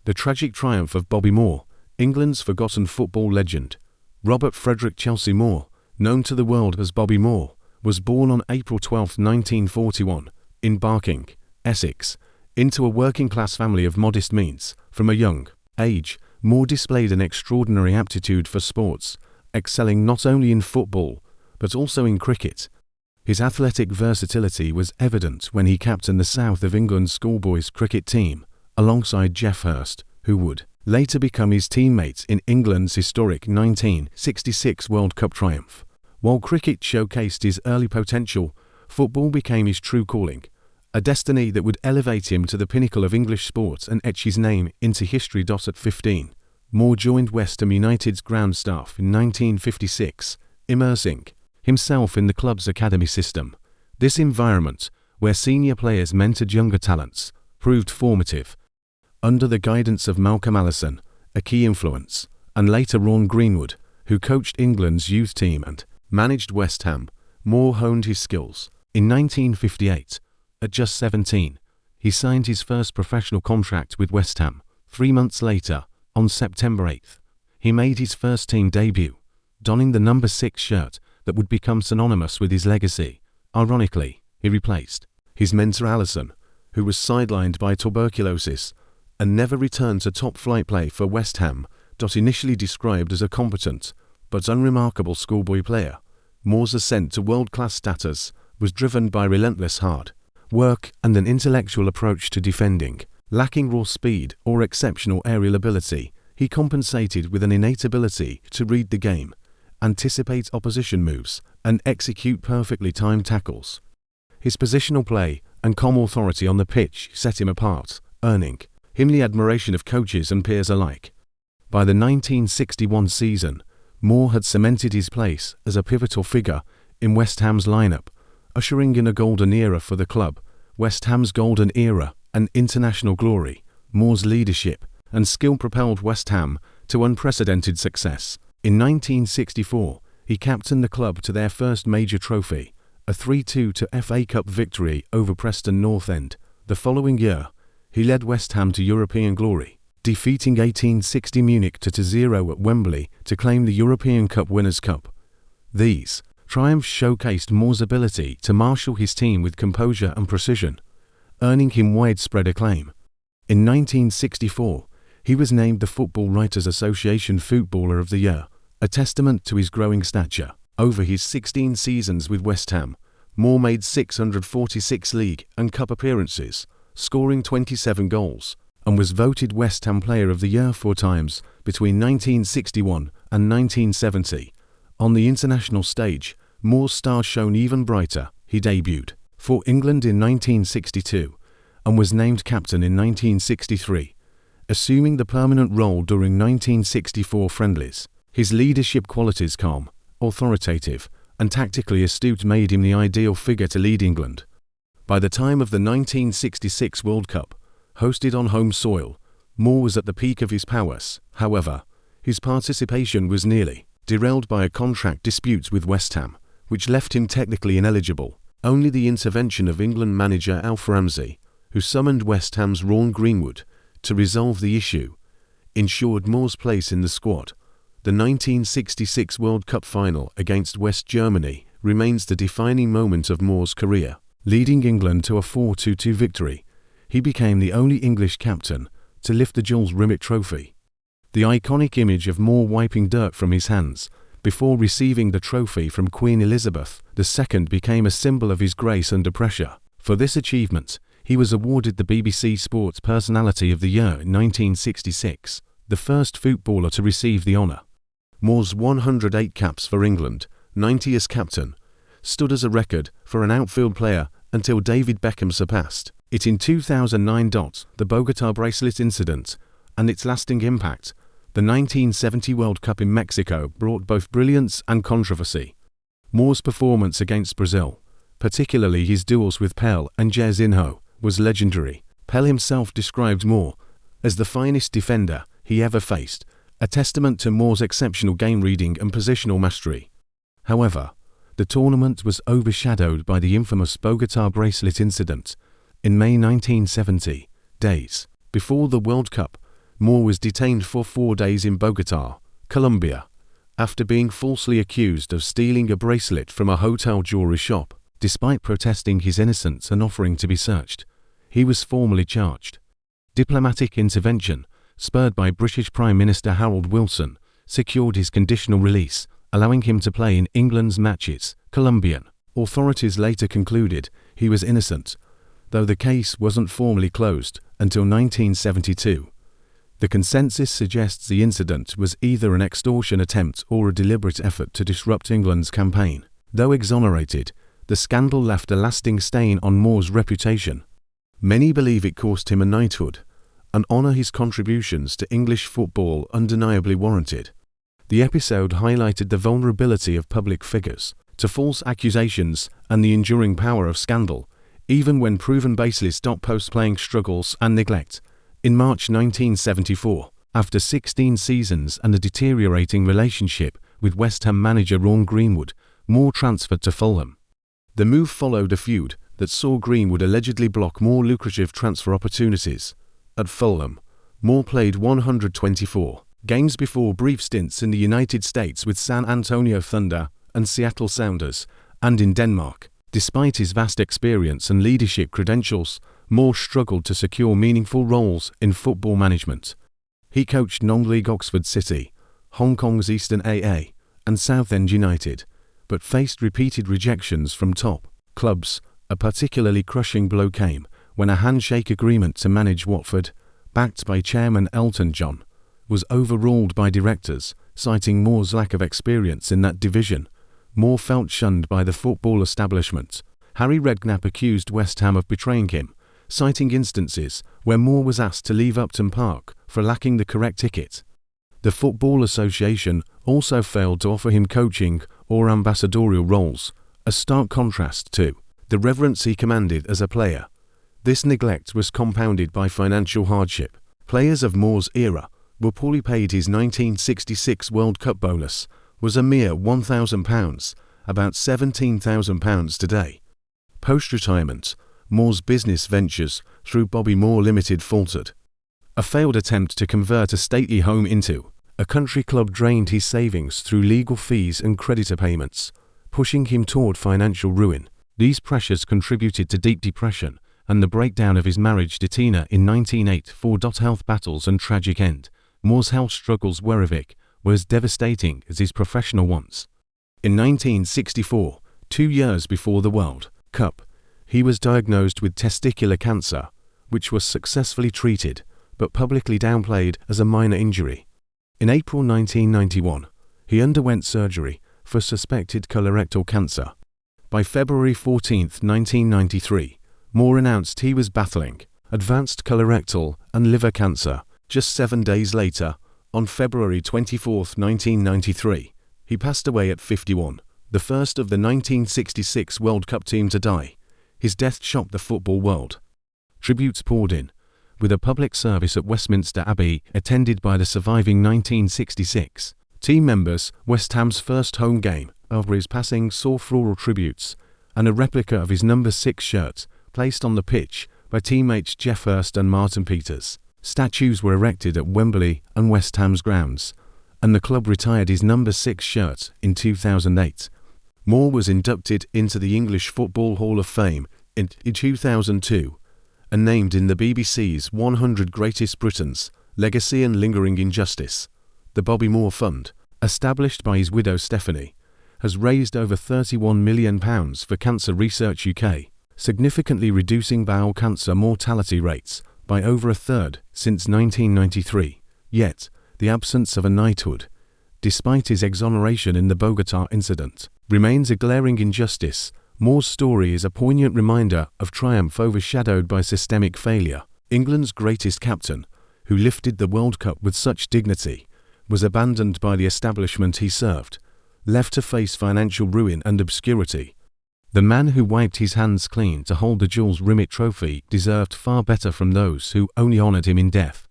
The tragic triumph of Bobby Moore, England's forgotten football legend. Robert Frederick Chelsea Moore, known to the world as Bobby Moore, was born on April 12, 1941, in Barking, Essex, into a working-class family of modest means. From a young age, Moore displayed an extraordinary aptitude for sports, excelling not only in football, but also in cricket. His athletic versatility was evident when he captained the South of England schoolboys cricket team, alongside Geoff Hurst, who would later become his teammate in England's historic 1966 World Cup triumph. While cricket showcased his early potential, football became his true calling, a destiny that would elevate him to the pinnacle of English sport and etch his name into history. At 15, Moore joined West Ham United's ground staff in 1956, immersing himself in the club's academy system. This environment, where senior players mentored younger talents, proved formative. Under the guidance of Malcolm Allison, a key influence, and later Ron Greenwood, who coached England's youth team and managed West Ham, Moore honed his skills. In 1958, at just 17, he signed his first professional contract with West Ham. 3 months later, on September 8, he made his first team debut, donning the number 6 shirt that would become synonymous with his legacy. Ironically, he replaced his mentor Allison, who was sidelined by tuberculosis and never returned to top-flight play for West Ham. Initially described as a competent but unremarkable schoolboy player, Moore's ascent to world-class status was driven by relentless hard work and an intellectual approach to defending. Lacking raw speed or exceptional aerial ability, he compensated with an innate ability to read the game, anticipate opposition moves, and execute perfectly timed tackles. His positional play and calm authority on the pitch set him apart, earning him the admiration of coaches and peers alike. By the 1961 season, Moore had cemented his place as a pivotal figure in West Ham's lineup, ushering in a golden era for the club. West Ham's golden era and international glory. Moore's leadership and skill propelled West Ham to unprecedented success. In 1964, he captained the club to their first major trophy, a 3-2 FA Cup victory over Preston North End. The following year, he led West Ham to European glory, defeating 1860 Munich 2-0 at Wembley to claim the European Cup Winners' Cup. These triumphs showcased Moore's ability to marshal his team with composure and precision, earning him widespread acclaim. In 1964, he was named the Football Writers Association Footballer of the Year, a testament to his growing stature. Over his 16 seasons with West Ham, Moore made 646 league and cup appearances, scoring 27 goals, and was voted West Ham Player of the Year 4 times between 1961 and 1970. On the international stage, Moore's star shone even brighter. He debuted for England in 1962 and was named captain in 1963, assuming the permanent role during 1964 friendlies. His leadership qualities, calm, authoritative, and tactically astute, made him the ideal figure to lead England. By the time of the 1966 World Cup, hosted on home soil, Moore was at the peak of his powers. However, his participation was nearly derailed by a contract dispute with West Ham, which left him technically ineligible. Only the intervention of England manager Alf Ramsey, who summoned West Ham's Ron Greenwood to resolve the issue, ensured Moore's place in the squad. The 1966 World Cup final against West Germany remains the defining moment of Moore's career. Leading England to a 4-2 victory, he became the only English captain to lift the Jules Rimet Trophy. The iconic image of Moore wiping dirt from his hands before receiving the trophy from Queen Elizabeth II became a symbol of his grace under pressure. For this achievement, he was awarded the BBC Sports Personality of the Year in 1966, the first footballer to receive the honour. Moore's 108 caps for England, 90 as captain, stood as a record for an outfield player until David Beckham surpassed it in 2009. The Bogota bracelet incident and its lasting impact. The 1970 World Cup in Mexico brought both brilliance and controversy. Moore's performance against Brazil, particularly his duels with Pelé and Jairzinho, was legendary. Pelé himself described Moore as the finest defender he ever faced, a testament to Moore's exceptional game reading and positional mastery. However, the tournament was overshadowed by the infamous Bogota bracelet incident. In May 1970, days before the World Cup, Moore was detained for 4 days in Bogotá, Colombia, after being falsely accused of stealing a bracelet from a hotel jewelry shop. Despite protesting his innocence and offering to be searched, he was formally charged. Diplomatic intervention, spurred by British Prime Minister Harold Wilson, secured his conditional release, allowing him to play in England's matches. Colombian authorities later concluded he was innocent, though the case wasn't formally closed until 1972. The consensus suggests the incident was either an extortion attempt or a deliberate effort to disrupt England's campaign. Though exonerated, the scandal left a lasting stain on Moore's reputation. Many believe it cost him a knighthood, an honour his contributions to English football undeniably warranted. The episode highlighted the vulnerability of public figures to false accusations and the enduring power of scandal, even when proven baseless. Post-playing struggles and neglect. In March 1974, after 16 seasons and a deteriorating relationship with West Ham manager Ron Greenwood, Moore transferred to Fulham. The move followed a feud that saw Greenwood allegedly block more lucrative transfer opportunities. At Fulham, Moore played 124 games before brief stints in the United States with San Antonio Thunder and Seattle Sounders, and in Denmark. Despite his vast experience and leadership credentials, Moore struggled to secure meaningful roles in football management. He coached non-league Oxford City, Hong Kong's Eastern AA, and Southend United, but faced repeated rejections from top clubs. A particularly crushing blow came when a handshake agreement to manage Watford, backed by chairman Elton John, was overruled by directors, citing Moore's lack of experience in that division. Moore felt shunned by the football establishment. Harry Redknapp accused West Ham of betraying him, citing instances where Moore was asked to leave Upton Park for lacking the correct ticket. The Football Association also failed to offer him coaching or ambassadorial roles, a stark contrast to the reverence he commanded as a player. This neglect was compounded by financial hardship. Players of Moore's era were poorly paid. His 1966 World Cup bonus was a mere £1,000, about £17,000 today. Post-retirement, Moore's business ventures through Bobby Moore Limited faltered. A failed attempt to convert a stately home into a country club drained his savings through legal fees and creditor payments, pushing him toward financial ruin. These pressures contributed to deep depression and the breakdown of his marriage to Tina in 1984. Health battles and tragic end. Moore's health struggles were as devastating as his professional ones. In 1964, 2 years before the World Cup, he was diagnosed with testicular cancer, which was successfully treated but publicly downplayed as a minor injury. In April 1991, he underwent surgery for suspected colorectal cancer. By February 14, 1993, Moore announced he was battling advanced colorectal and liver cancer. Just 7 days later, on February 24, 1993, he passed away at 51, the first of the 1966 World Cup team to die. His death shocked the football world. Tributes poured in, with a public service at Westminster Abbey attended by the surviving 1966 team members. West Ham's first home game over his passing saw floral tributes and a replica of his number 6 shirt placed on the pitch by teammates Geoff Hurst and Martin Peters. Statues were erected at Wembley and West Ham's grounds, and the club retired his number 6 shirt in 2008. Moore was inducted into the English Football Hall of Fame in 2002 and named in the BBC's 100 Greatest Britons, Legacy and Lingering Injustice. The Bobby Moore Fund, established by his widow Stephanie, has raised over £31 million for Cancer Research UK, significantly reducing bowel cancer mortality rates by over a third since 1993. Yet, the absence of a knighthood, despite his exoneration in the Bogotá incident, remains a glaring injustice. Moore's story is a poignant reminder of triumph overshadowed by systemic failure. England's greatest captain, who lifted the World Cup with such dignity, was abandoned by the establishment he served, left to face financial ruin and obscurity. The man who wiped his hands clean to hold the Jules Rimet Trophy deserved far better from those who only honoured him in death.